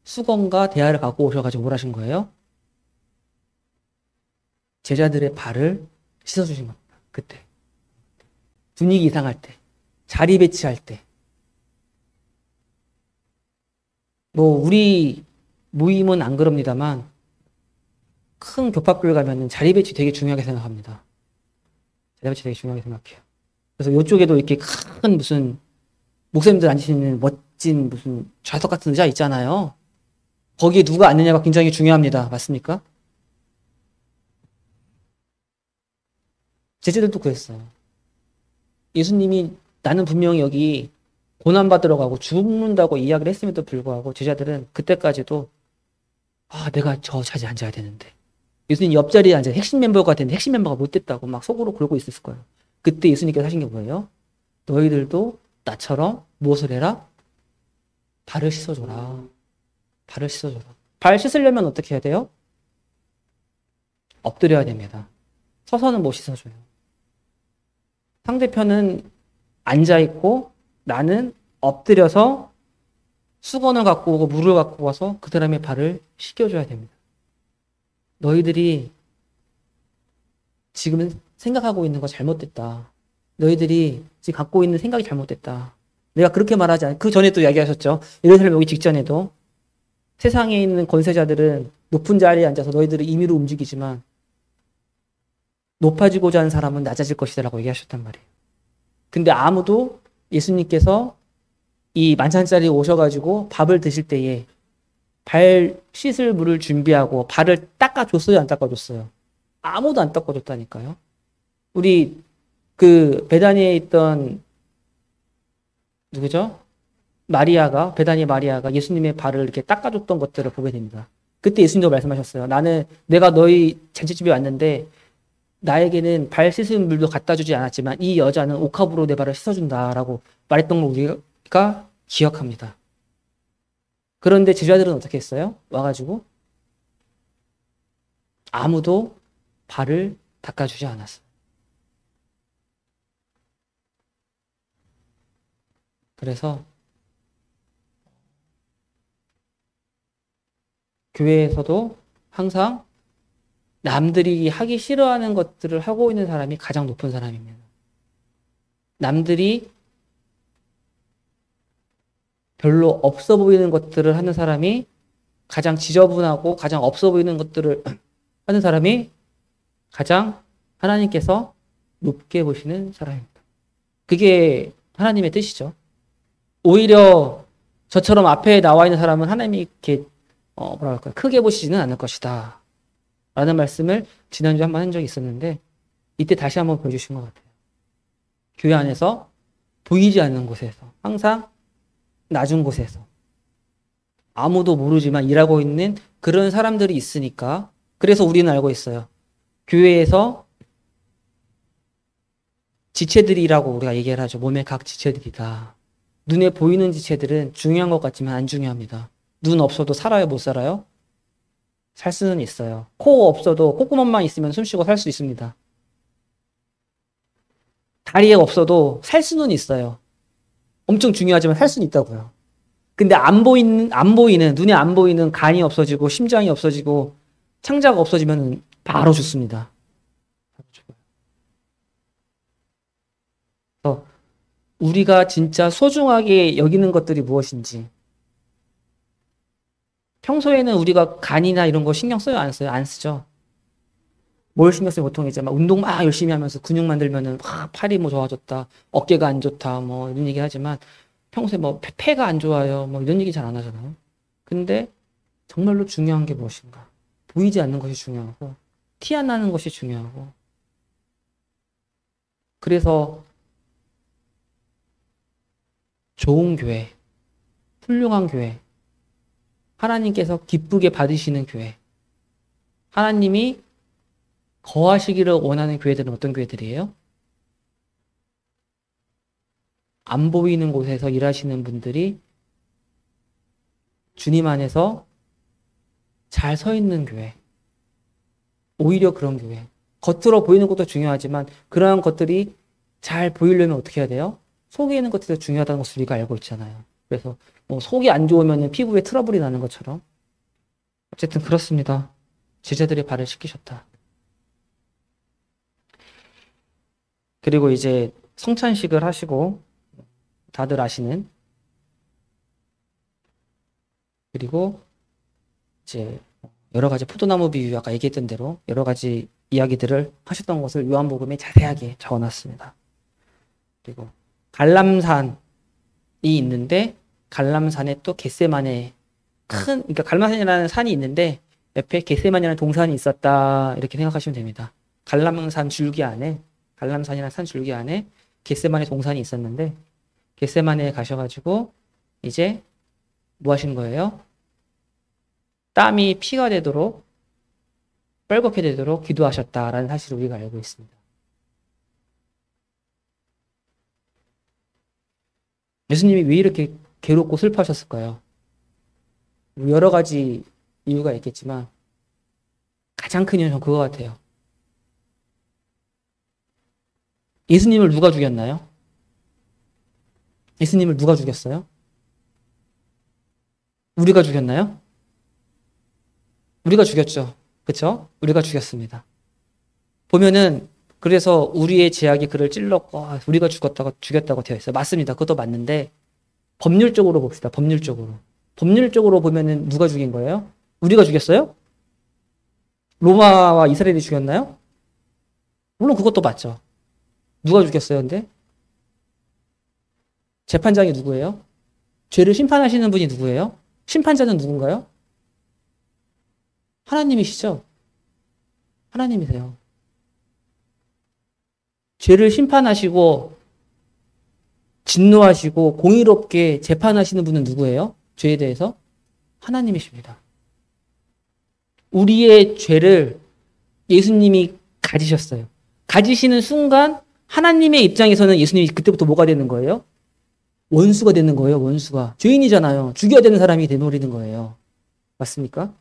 수건과 대야를 갖고 오셔가지고 뭘 하신 거예요? 제자들의 발을 씻어주신 겁니다. 그때. 분위기 이상할 때. 자리 배치할 때. 우리 모임은 안 그럽니다만 큰 교파교회 가면은 자리 배치 되게 중요하게 생각합니다. 자리 배치 되게 중요하게 생각해요. 그래서 이쪽에도 이렇게 큰 무슨 목사님들 앉으시는 멋진 무슨 좌석 같은 의자 있잖아요. 거기에 누가 앉느냐가 굉장히 중요합니다. 맞습니까? 제자들도 그랬어요. 예수님이 나는 분명히 여기 고난받으러 가고 죽는다고 이야기를 했음에도 불구하고 제자들은 그때까지도 내가 저 자리에 앉아야 되는데 예수님 옆자리에 앉아 핵심 멤버가 됐는데 핵심 멤버가 못 됐다고 막 속으로 그러고 있었을 거예요. 그때 예수님께서 하신 게 뭐예요? 너희들도 나처럼 무엇을 해라? 발을 씻어줘라. 발을 씻어줘라. 발 씻으려면 어떻게 해야 돼요? 엎드려야 됩니다. 서서는 못 씻어줘요. 상대편은 앉아있고 나는 엎드려서 수건을 갖고 오고 물을 갖고 와서 그 사람의 발을 씻겨줘야 됩니다. 너희들이 지금은 생각하고 있는 거 잘못됐다. 너희들이 지금 갖고 있는 생각이 잘못됐다. 내가 그렇게 말하지 않아. 그 전에도 이야기하셨죠. 예루살렘 오기 직전에도 세상에 있는 권세자들은 높은 자리에 앉아서 너희들을 임의로 움직이지만 높아지고자 하는 사람은 낮아질 것이다라고 얘기하셨단 말이에요. 근데 아무도 예수님께서 이 만찬자리에 오셔가지고 밥을 드실 때에 발 씻을 물을 준비하고 발을 닦아줬어요? 안 닦아줬어요? 아무도 안 닦아줬다니까요. 우리 그 베다니에 있던 누구죠? 베다니 마리아가 예수님의 발을 이렇게 닦아줬던 것들을 보게 됩니다. 그때 예수님도 말씀하셨어요. 내가 너희 잔치집에 왔는데 나에게는 발 씻은 물도 갖다 주지 않았지만 이 여자는 옥합으로 내 발을 씻어준다라고 말했던 걸 우리가 기억합니다. 그런데 제자들은 어떻게 했어요? 와가지고 아무도 발을 닦아주지 않았어요. 그래서 교회에서도 항상 남들이 하기 싫어하는 것들을 하고 있는 사람이 가장 높은 사람입니다. 남들이 별로 없어 보이는 것들을 하는 사람이 가장 지저분하고 가장 없어 보이는 것들을 하는 사람이 가장 하나님께서 높게 보시는 사람입니다. 그게 하나님의 뜻이죠. 오히려 저처럼 앞에 나와 있는 사람은 하나님이 이렇게 크게 보시지는 않을 것이다 라는 말씀을 지난주에 한번 한 적이 있었는데 이때 다시 한번 보여주신 것 같아요. 교회 안에서 보이지 않는 곳에서 항상 낮은 곳에서 아무도 모르지만 일하고 있는 그런 사람들이 있으니까 그래서 우리는 알고 있어요. 교회에서 지체들이라고 우리가 얘기를 하죠. 몸의 각 지체들이다. 눈에 보이는 지체들은 중요한 것 같지만 안 중요합니다. 눈 없어도 살아요? 못 살아요? 살 수는 있어요. 코 없어도 콧구멍만 있으면 숨 쉬고 살 수 있습니다. 다리에 없어도 살 수는 있어요. 엄청 중요하지만 살 수는 있다고요. 근데 눈에 안 보이는 간이 없어지고 심장이 없어지고 창자가 없어지면 바로 죽습니다. 그래서 우리가 진짜 소중하게 여기는 것들이 무엇인지 평소에는 우리가 간이나 이런 거 신경 써요? 안 써요? 안 쓰죠. 뭘 신경 써요? 보통 이제 막 운동 막 열심히 하면서 근육 만들면은 팔이 뭐 좋아졌다, 어깨가 안 좋다, 뭐 이런 얘기 하지만 평소에 뭐 폐가 안 좋아요, 뭐 이런 얘기 잘 안 하잖아요. 근데 정말로 중요한 게 무엇인가? 보이지 않는 것이 중요하고 티 안 나는 것이 중요하고 그래서 좋은 교회, 훌륭한 교회, 하나님께서 기쁘게 받으시는 교회, 하나님이 거하시기를 원하는 교회들은 어떤 교회들이에요? 안 보이는 곳에서 일하시는 분들이 주님 안에서 잘 서 있는 교회. 오히려 그런 교회. 겉으로 보이는 것도 중요하지만 그러한 것들이 잘 보이려면 어떻게 해야 돼요? 속에 있는 것들이 더 중요하다는 것을 우리가 알고 있잖아요. 그래서 뭐 속이 안 좋으면 피부에 트러블이 나는 것처럼 어쨌든 그렇습니다. 제자들의 발을 씻기셨다. 그리고 이제 성찬식을 하시고 다들 아시는 그리고 이제 여러 가지 포도나무 비유 아까 얘기했던 대로 여러 가지 이야기들을 하셨던 것을 요한복음에 자세하게 적어놨습니다. 그리고 갈람산이 있는데 갈람산에 또 겟세마네 그러니까 갈람산이라는 산이 있는데 옆에 겟세마네라는 동산이 있었다 이렇게 생각하시면 됩니다. 갈람산이라는 산 줄기 안에 겟세마네 동산이 있었는데 겟세마네에 가셔가지고 이제 뭐 하신 거예요? 땀이 피가 되도록 뻘겋게 되도록 기도하셨다라는 사실을 우리가 알고 있습니다. 예수님이 왜 이렇게 괴롭고 슬퍼하셨을까요? 여러 가지 이유가 있겠지만 가장 큰 이유는 그거 같아요. 예수님을 누가 죽였나요? 예수님을 누가 죽였어요? 우리가 죽였나요? 우리가 죽였죠. 그렇죠? 우리가 죽였습니다. 보면은 그래서 우리의 죄악이 그를 찔렀고 우리가 죽였다고 되어 있어요. 맞습니다. 그것도 맞는데 법률적으로 봅시다. 법률적으로. 법률적으로 보면은 누가 죽인 거예요? 우리가 죽였어요? 로마와 이스라엘이 죽였나요? 물론 그것도 맞죠. 누가 죽였어요, 근데? 재판장이 누구예요? 죄를 심판하시는 분이 누구예요? 심판자는 누군가요? 하나님이시죠? 하나님이세요. 죄를 심판하시고 진노하시고 공의롭게 재판하시는 분은 누구예요? 죄에 대해서? 하나님이십니다. 우리의 죄를 예수님이 가지셨어요. 가지시는 순간 하나님의 입장에서는 예수님이 그때부터 뭐가 되는 거예요? 원수가 되는 거예요. 원수가. 죄인이잖아요. 죽여야 되는 사람이 되버리는 거예요. 맞습니까?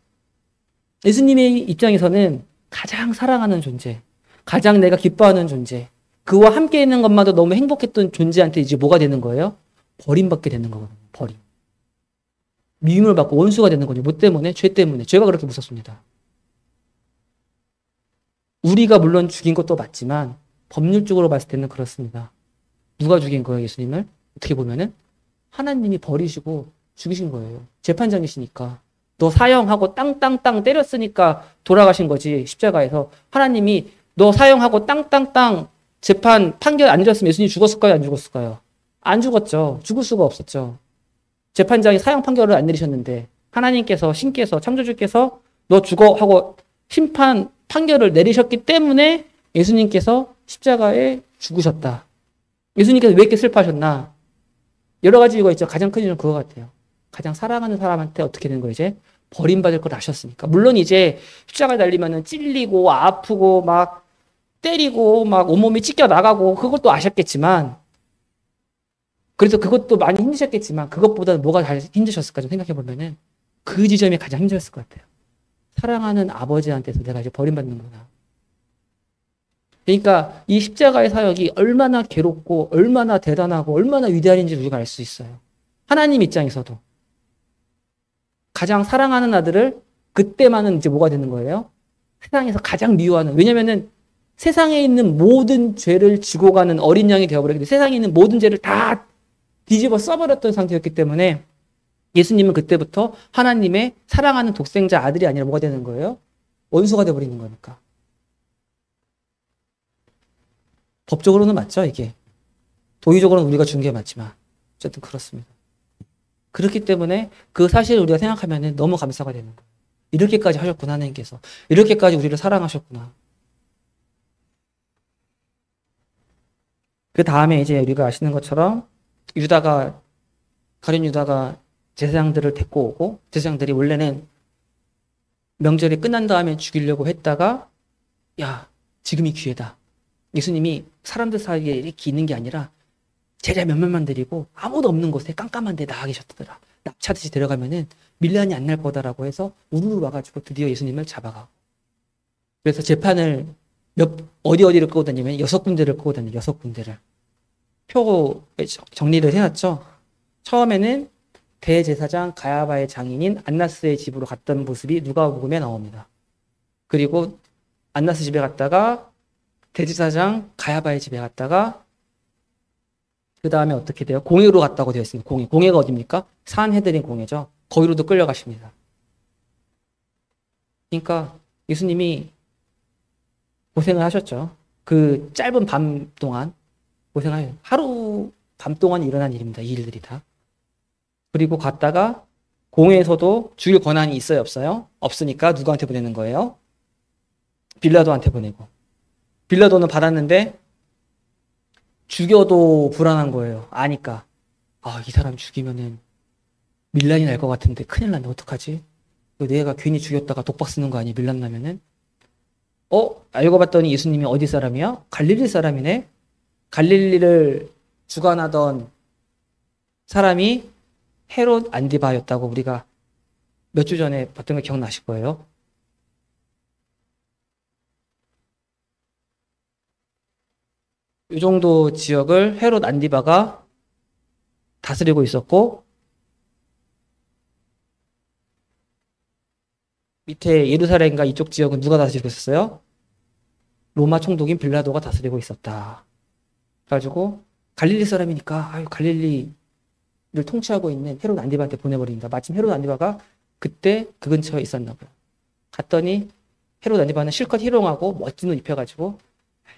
예수님의 입장에서는 가장 사랑하는 존재, 가장 내가 기뻐하는 존재, 그와 함께 있는 것마다 너무 행복했던 존재한테 이제 뭐가 되는 거예요? 버림받게 되는 거거든요. 버림. 미움을 받고 원수가 되는 거죠. 뭐 때문에? 죄 때문에. 죄가 그렇게 무섭습니다. 우리가 물론 죽인 것도 맞지만 법률적으로 봤을 때는 그렇습니다. 누가 죽인 거예요, 예수님을? 어떻게 보면은 하나님이 버리시고 죽이신 거예요. 재판장이시니까. 너 사형하고 땅땅땅 때렸으니까 돌아가신 거지. 십자가에서. 하나님이 너 사형하고 땅땅땅 재판 판결 안 내렸으면 예수님이 죽었을까요? 안 죽었을까요? 안 죽었죠. 죽을 수가 없었죠. 재판장이 사형 판결을 안 내리셨는데 하나님께서 신께서 창조주께서 너 죽어 하고 심판 판결을 내리셨기 때문에 예수님께서 십자가에 죽으셨다. 예수님께서 왜 이렇게 슬퍼하셨나? 여러 가지 이유가 있죠. 가장 큰 이유는 그거 같아요. 가장 사랑하는 사람한테 어떻게 되는 거예요? 이제 버림받을 걸 아셨으니까. 물론 이제 십자가에 달리면은 찔리고 아프고 막 때리고 막 온몸이 찢겨 나가고 그것도 아셨겠지만 그래서 그것도 많이 힘드셨겠지만 그것보다 뭐가 잘 힘드셨을까 좀 생각해 보면은 그 지점이 가장 힘들었을 것 같아요. 사랑하는 아버지한테서 내가 이제 버림받는구나. 그러니까 이 십자가의 사역이 얼마나 괴롭고 얼마나 대단하고 얼마나 위대한지 우리가 알 수 있어요. 하나님 입장에서도 가장 사랑하는 아들을 그때만은 이제 뭐가 되는 거예요? 세상에서 가장 미워하는. 왜냐면은 세상에 있는 모든 죄를 지고 가는 어린 양이 되어버렸기 때문에 세상에 있는 모든 죄를 다 뒤집어 써버렸던 상태였기 때문에 예수님은 그때부터 하나님의 사랑하는 독생자 아들이 아니라 뭐가 되는 거예요? 원수가 되어버리는 거니까. 법적으로는 맞죠, 이게. 도의적으로는 우리가 준 게 맞지만 어쨌든 그렇습니다. 그렇기 때문에 그 사실을 우리가 생각하면 너무 감사가 되는 거예요. 이렇게까지 하셨구나, 하나님께서. 이렇게까지 우리를 사랑하셨구나. 그 다음에 이제 우리가 아시는 것처럼 가룟 유다가 제사장들을 데리고 오고 제사장들이 원래는 명절이 끝난 다음에 죽이려고 했다가 야, 지금이 기회다. 예수님이 사람들 사이에 이렇게 있는 게 아니라 제자 몇몇만 데리고 아무도 없는 곳에 깜깜한 데 나가 계셨더라. 납치하듯이 데려가면은 밀란이 안 날 거다라고 해서 우르르 와가지고 드디어 예수님을 잡아가고. 그래서 재판을 어디를 끄고 다니면 6군데를 끄고 다녀요. 6군데를. 표 정리를 해놨죠. 처음에는 대제사장 가야바의 장인인 안나스의 집으로 갔던 모습이 누가복음에 나옵니다. 그리고 안나스 집에 갔다가 대제사장 가야바의 집에 갔다가 그 다음에 어떻게 돼요? 공회로 갔다고 되어 있습니다. 공회가 어디입니까? 산헤드린 공회죠. 거기로도 끌려가십니다. 그러니까 예수님이 고생을 하셨죠. 그 짧은 밤 동안 고생하셨어요. 하루 밤 동안 일어난 일입니다. 이 일들이 다. 그리고 갔다가 공회에서도 죽일 권한이 있어요? 없어요? 없으니까 누구한테 보내는 거예요? 빌라도한테 보내고. 빌라도는 받았는데 죽여도 불안한 거예요. 아니까. 이 사람 죽이면은 밀란이 날 것 같은데 큰일 났네. 어떡하지? 내가 괜히 죽였다가 독박 쓰는 거 아니야? 밀란 나면은? 알고 봤더니 예수님이 어디 사람이야? 갈릴리 사람이네? 갈릴리를 주관하던 사람이 헤롯 안디바였다고 우리가 몇 주 전에 봤던 거 기억나실 거예요. 이 정도 지역을 헤롯 안디바가 다스리고 있었고 밑에 예루살렘과 이쪽 지역은 누가 다스리고 있었어요? 로마 총독인 빌라도가 다스리고 있었다. 그래가지고 갈릴리 사람이니까 아유 갈릴리를 통치하고 있는 헤롯 안디바한테 보내버립니다. 마침 헤롯 안디바가 그때 그 근처에 있었나 봐요. 갔더니 헤롯 안디바는 실컷 희롱하고 멋진 옷 입혀가지고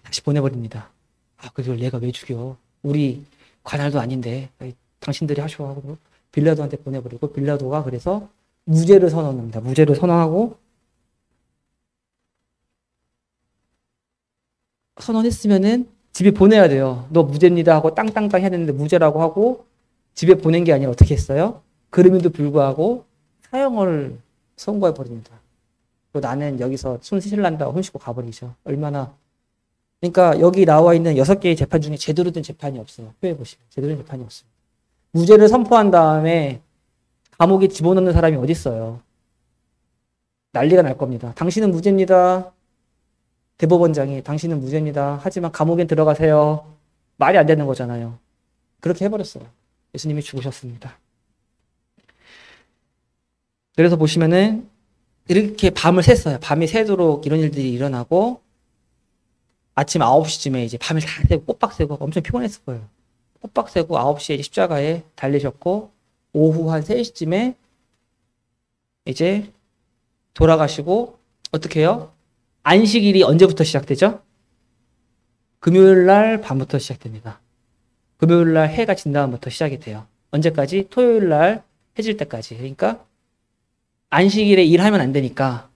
다시 보내버립니다. 아 그걸 얘가 왜 죽여? 우리 관할도 아닌데 당신들이 하셔 하고 빌라도한테 보내버리고 빌라도가 그래서 무죄를 선언합니다. 무죄를 선언하고 선언했으면은 집에 보내야 돼요. 너 무죄입니다 하고 땅땅땅 해야 되는데 무죄라고 하고 집에 보낸 게 아니라 어떻게 했어요? 그럼에도 불구하고 사형을 선고해 버립니다. 그리고 나는 여기서 손 씻을란다고 훔치고 가버리죠. 얼마나 그러니까 여기 나와 있는 6개의 재판 중에 제대로 된 재판이 없어요. 표에 보시면 제대로 된 재판이 없습니다. 무죄를 선포한 다음에 감옥에 집어넣는 사람이 어디 있어요? 난리가 날 겁니다. 당신은 무죄입니다. 대법원장이 당신은 무죄입니다. 하지만 감옥에 들어가세요. 말이 안 되는 거잖아요. 그렇게 해버렸어요. 예수님이 죽으셨습니다. 그래서 보시면은 이렇게 밤을 샜어요. 밤이 새도록 이런 일들이 일어나고 아침 9시쯤에 이제 밤을 다 새고 꼬박 새고 엄청 피곤했을 거예요. 꼬박 새고 9시에 이제 십자가에 달리셨고 오후 한 3시쯤에 이제 돌아가시고 어떻게 해요? 안식일이 언제부터 시작되죠? 금요일 날 밤부터 시작됩니다. 금요일 날 해가 진 다음부터 시작이 돼요. 언제까지? 토요일 날 해질 때까지. 그러니까 안식일에 일하면 안 되니까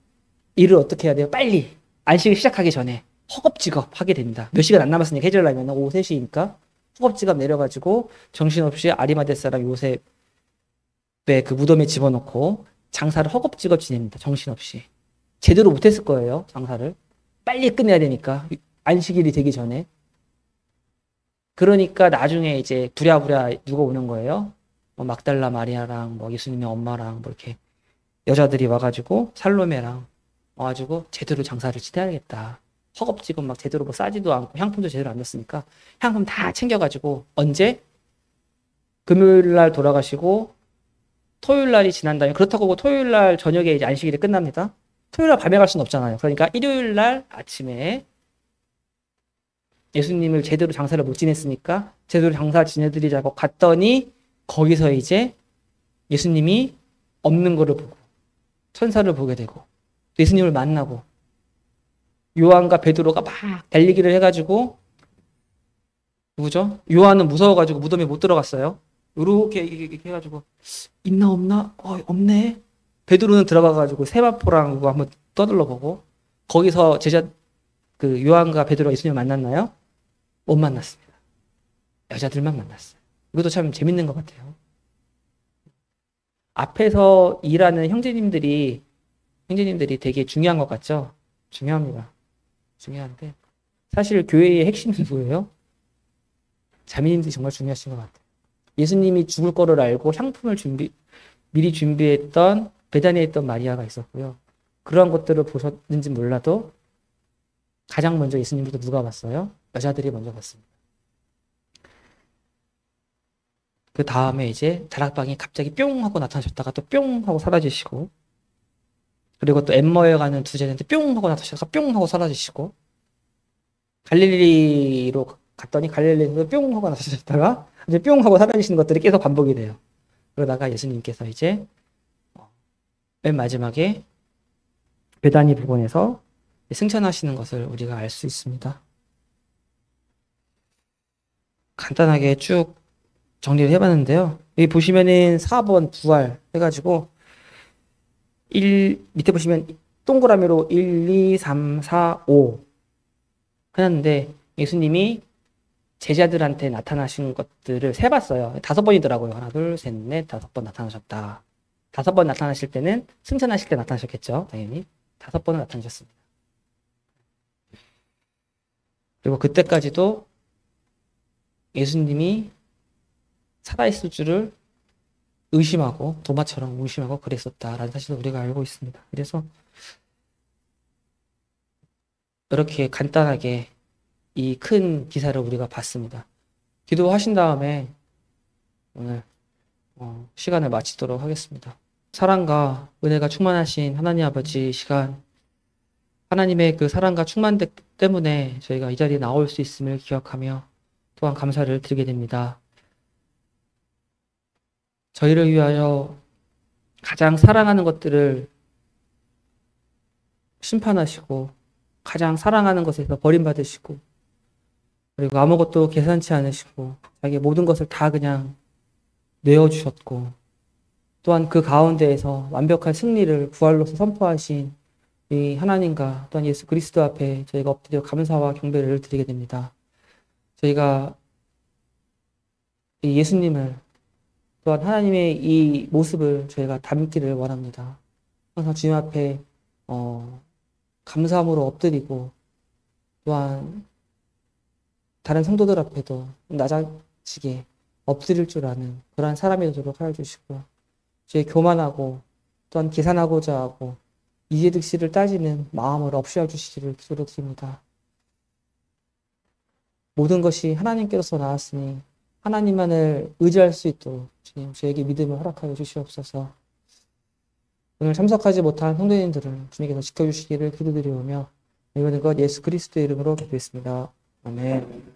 일을 어떻게 해야 돼요? 빨리 안식일 시작하기 전에 허겁지겁 하게 됩니다. 몇 시간 안 남았으니까 해질라면 오후 3시니까 허겁지겁 내려가지고 정신없이 아리마대 사람 요셉의 그 무덤에 집어넣고 장사를 허겁지겁 지냅니다. 정신없이. 제대로 못했을 거예요. 장사를. 빨리 끝내야 되니까. 안식일이 되기 전에. 그러니까 나중에 이제 부랴부랴 누가 오는 거예요. 뭐 막달라 마리아랑 뭐 예수님의 엄마랑 뭐 이렇게 여자들이 와가지고 살로메랑 와가지고 제대로 장사를 지내야겠다. 허겁지겁 막 제대로 뭐 싸지도 않고 향품도 제대로 안 넣었으니까 향품 다 챙겨가지고 언제? 금요일 날 돌아가시고 토요일 날이 지난 다음에 그렇다고 토요일 날 저녁에 이제 안식일이 끝납니다. 토요일 날 밤에 갈 수는 없잖아요. 그러니까 일요일 날 아침에 예수님을 제대로 장사를 못 지냈으니까 제대로 장사 지내드리자고 갔더니 거기서 이제 예수님이 없는 거를 보고 천사를 보게 되고 예수님을 만나고 요한과 베드로가 막 달리기를 해가지고 누구죠? 요한은 무서워가지고 무덤에 못 들어갔어요. 이렇게 해가지고 있나 없나? 없네. 베드로는 들어가가지고 세마포랑 그거 한번 떠들러보고 거기서 제자 그 요한과 베드로가 예수님을 만났나요? 못 만났습니다. 여자들만 만났어요. 이것도 참 재밌는 것 같아요. 앞에서 일하는 형제님들이 되게 중요한 것 같죠? 중요합니다. 중요한데 사실 교회의 핵심은 뭐예요? 자매님들이 정말 중요하신 것 같아요. 예수님이 죽을 거를 알고 향품을 미리 준비했던 베다니에 있던 마리아가 있었고요. 그러한 것들을 보셨는지 몰라도 가장 먼저 예수님부터 누가 봤어요? 여자들이 먼저 봤습니다. 그 다음에 이제 다락방이 갑자기 뿅 하고 나타나셨다가 또 뿅 하고 사라지시고 그리고 또 엠머에 가는 두 제자한테 뿅 하고 나타나셨다가 뿅 하고 사라지시고 갈릴리로 갔더니 갈릴리에서 뿅 하고 나타나셨다가 이제 뿅 하고 사라지시는 것들이 계속 반복이 돼요. 그러다가 예수님께서 이제 맨 마지막에 베다니 부근에서 승천하시는 것을 우리가 알 수 있습니다. 간단하게 쭉 정리를 해봤는데요. 여기 보시면은 4번 부활 해가지고 밑에 보시면 동그라미로 1, 2, 3, 4, 5 해놨는데 예수님이 제자들한테 나타나신 것들을 세봤어요. 5번이더라고요. 하나, 둘, 셋, 넷, 5번 나타나셨다. 5번 나타나실 때는 승천하실 때 나타나셨겠죠. 당연히 5번은 나타나셨습니다. 그리고 그때까지도 예수님이 살아있을 줄을 의심하고 도마처럼 의심하고 그랬었다라는 사실을 우리가 알고 있습니다. 그래서 이렇게 간단하게 이 큰 기사를 우리가 봤습니다. 기도하신 다음에 오늘 시간을 마치도록 하겠습니다. 사랑과 은혜가 충만하신 하나님 아버지 시간 하나님의 그 사랑과 충만 때문에 저희가 이 자리에 나올 수 있음을 기억하며 또한 감사를 드리게 됩니다. 저희를 위하여 가장 사랑하는 것들을 심판하시고 가장 사랑하는 것에서 버림받으시고 그리고 아무것도 계산치 않으시고 자기의 모든 것을 다 그냥 내어주셨고 또한 그 가운데에서 완벽한 승리를 부활로서 선포하신 이 하나님과 또한 예수 그리스도 앞에 저희가 엎드려 감사와 경배를 드리게 됩니다. 저희가 이 예수님을 또한 하나님의 이 모습을 저희가 담기를 원합니다. 항상 주님 앞에 감사함으로 엎드리고 또한 다른 성도들 앞에도 낮아지게 엎드릴 줄 아는 그러한 사람이 되도록 하여 주시고 저희 교만하고 또한 계산하고자 하고 이해득실을 따지는 마음을 없애어 주시기를 기도드립니다. 모든 것이 하나님께로서 나왔으니 하나님만을 의지할 수 있도록 주님 저에게 믿음을 허락하여 주시옵소서. 오늘 참석하지 못한 성도님들을 주님께서 지켜주시기를 기도드리오며 이거는 것 예수 그리스도의 이름으로 기도했습니다. 아멘.